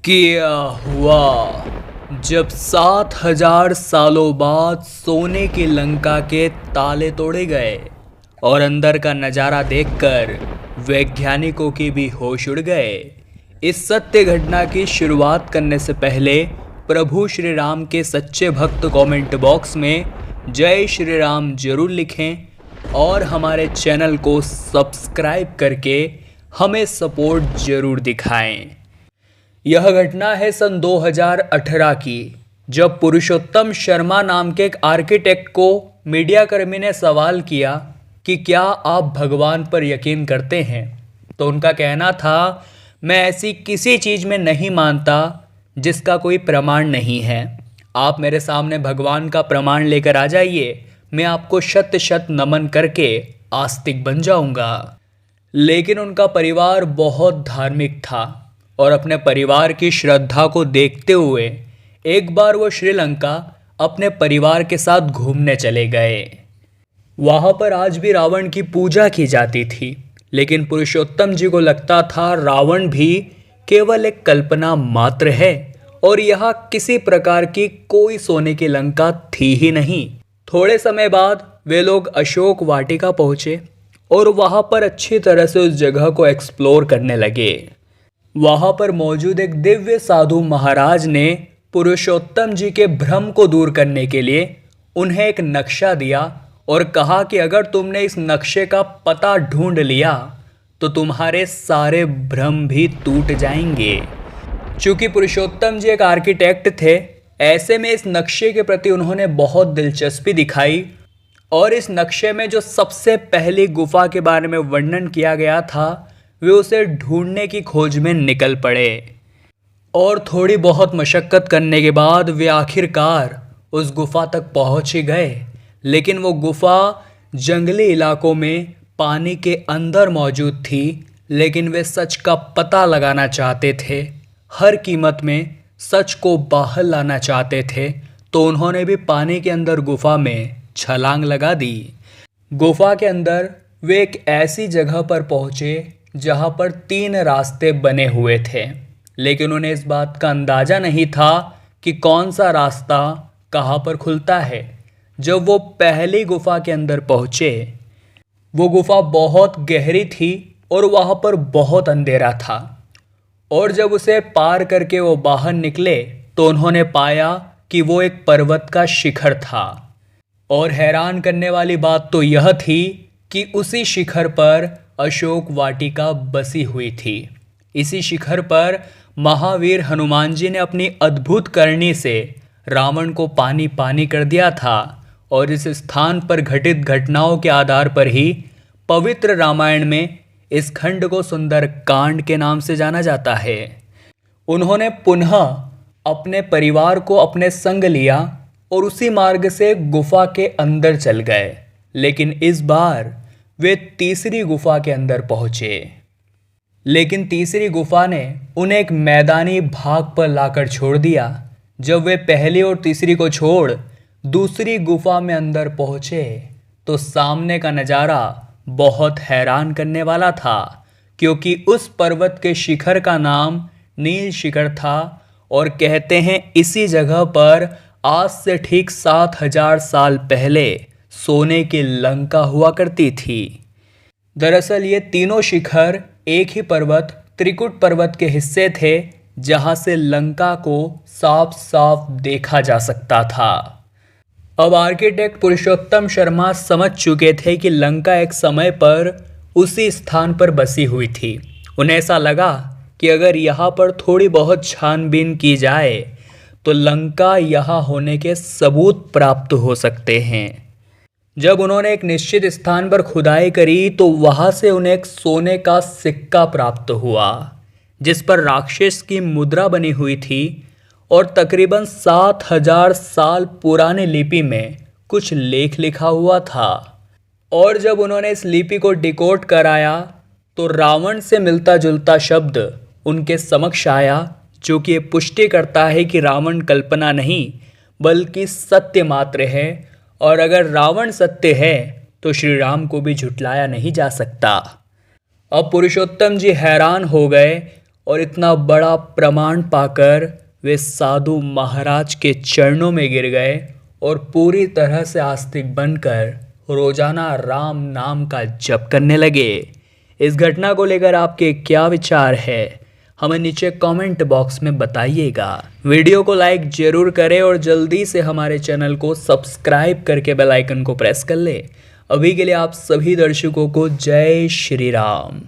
क्या हुआ जब 7,000 सालों बाद सोने की लंका के ताले तोड़े गए और अंदर का नज़ारा देखकर वैज्ञानिकों की भी होश उड़ गए। इस सत्य घटना की शुरुआत करने से पहले प्रभु श्री राम के सच्चे भक्त कमेंट बॉक्स में जय श्री राम जरूर लिखें और हमारे चैनल को सब्सक्राइब करके हमें सपोर्ट जरूर दिखाएं। यह घटना है सन 2018 की, जब पुरुषोत्तम शर्मा नाम के एक आर्किटेक्ट को मीडिया कर्मी ने सवाल किया कि क्या आप भगवान पर यकीन करते हैं। तो उनका कहना था, मैं ऐसी किसी चीज़ में नहीं मानता जिसका कोई प्रमाण नहीं है। आप मेरे सामने भगवान का प्रमाण लेकर आ जाइए, मैं आपको शत शत नमन करके आस्तिक बन जाऊंगा। लेकिन उनका परिवार बहुत धार्मिक था और अपने परिवार की श्रद्धा को देखते हुए एक बार वो श्रीलंका अपने परिवार के साथ घूमने चले गए। वहाँ पर आज भी रावण की पूजा की जाती थी, लेकिन पुरुषोत्तम जी को लगता था रावण भी केवल एक कल्पना मात्र है और यहाँ किसी प्रकार की कोई सोने की लंका थी ही नहीं। थोड़े समय बाद वे लोग अशोक वाटिका पहुँचे और वहाँ पर अच्छी तरह से उस जगह को एक्सप्लोर करने लगे। वहाँ पर मौजूद एक दिव्य साधु महाराज ने पुरुषोत्तम जी के भ्रम को दूर करने के लिए उन्हें एक नक्शा दिया और कहा कि अगर तुमने इस नक्शे का पता ढूंढ लिया तो तुम्हारे सारे भ्रम भी टूट जाएंगे। चूँकि पुरुषोत्तम जी एक आर्किटेक्ट थे, ऐसे में इस नक्शे के प्रति उन्होंने बहुत दिलचस्पी दिखाई और इस नक्शे में जो सबसे पहली गुफा के बारे में वर्णन किया गया था वे उसे ढूंढने की खोज में निकल पड़े। और थोड़ी बहुत मशक्क़त करने के बाद वे आखिरकार उस गुफा तक पहुंच ही गए। लेकिन वो गुफा जंगली इलाकों में पानी के अंदर मौजूद थी, लेकिन वे सच का पता लगाना चाहते थे, हर कीमत में सच को बाहर लाना चाहते थे। तो उन्होंने भी पानी के अंदर गुफा में छलांग लगा दी। गुफा के अंदर वे एक ऐसी जगह पर पहुँचे जहाँ पर 3 रास्ते बने हुए थे, लेकिन उन्हें इस बात का अंदाज़ा नहीं था कि कौन सा रास्ता कहाँ पर खुलता है। जब वो पहली गुफा के अंदर पहुँचे, वो गुफा बहुत गहरी थी और वहाँ पर बहुत अंधेरा था। और जब उसे पार करके वो बाहर निकले तो उन्होंने पाया कि वो एक पर्वत का शिखर था। और हैरान करने वाली बात तो यह थी कि उसी शिखर पर अशोक वाटिका बसी हुई थी। इसी शिखर पर महावीर हनुमान जी ने अपनी अद्भुत करनी से रावण को पानी पानी कर दिया था और इस स्थान पर घटित घटनाओं के आधार पर ही पवित्र रामायण में इस खंड को सुंदर कांड के नाम से जाना जाता है। उन्होंने पुनः अपने परिवार को अपने संग लिया और उसी मार्ग से गुफा के अंदर चल गए, लेकिन इस बार वे तीसरी गुफा के अंदर पहुँचे। लेकिन तीसरी गुफा ने उन्हें एक मैदानी भाग पर लाकर छोड़ दिया। जब वे पहली और तीसरी को छोड़ दूसरी गुफा में अंदर पहुँचे तो सामने का नज़ारा बहुत हैरान करने वाला था, क्योंकि उस पर्वत के शिखर का नाम नील शिखर था और कहते हैं इसी जगह पर आज से ठीक 7,000 साल पहले सोने की लंका हुआ करती थी। दरअसल ये तीनों शिखर एक ही पर्वत त्रिकुट पर्वत के हिस्से थे, जहां से लंका को साफ साफ देखा जा सकता था। अब आर्किटेक्ट पुरुषोत्तम शर्मा समझ चुके थे कि लंका एक समय पर उसी स्थान पर बसी हुई थी। उन्हें ऐसा लगा कि अगर यहाँ पर थोड़ी बहुत छानबीन की जाए तो लंका यहाँ होने के सबूत प्राप्त हो सकते हैं। जब उन्होंने एक निश्चित स्थान पर खुदाई करी तो वहाँ से उन्हें एक सोने का सिक्का प्राप्त हुआ, जिस पर राक्षस की मुद्रा बनी हुई थी और तकरीबन 7,000 साल पुरानी लिपि में कुछ लेख लिखा हुआ था। और जब उन्होंने इस लिपि को डिकोड कराया तो रावण से मिलता जुलता शब्द उनके समक्ष आया, जो कि ये पुष्टि करता है कि रावण कल्पना नहीं बल्कि सत्य मात्र है, और अगर रावण सत्य है तो श्री राम को भी झुटलाया नहीं जा सकता। अब पुरुषोत्तम जी हैरान हो गए और इतना बड़ा प्रमाण पाकर वे साधु महाराज के चरणों में गिर गए और पूरी तरह से आस्तिक बनकर रोजाना राम नाम का जप करने लगे। इस घटना को लेकर आपके क्या विचार है, हमें नीचे कमेंट बॉक्स में बताइएगा। वीडियो को लाइक जरूर करें और जल्दी से हमारे चैनल को सब्सक्राइब करके बेल आइकन को प्रेस कर ले। अभी के लिए आप सभी दर्शकों को जय श्री राम।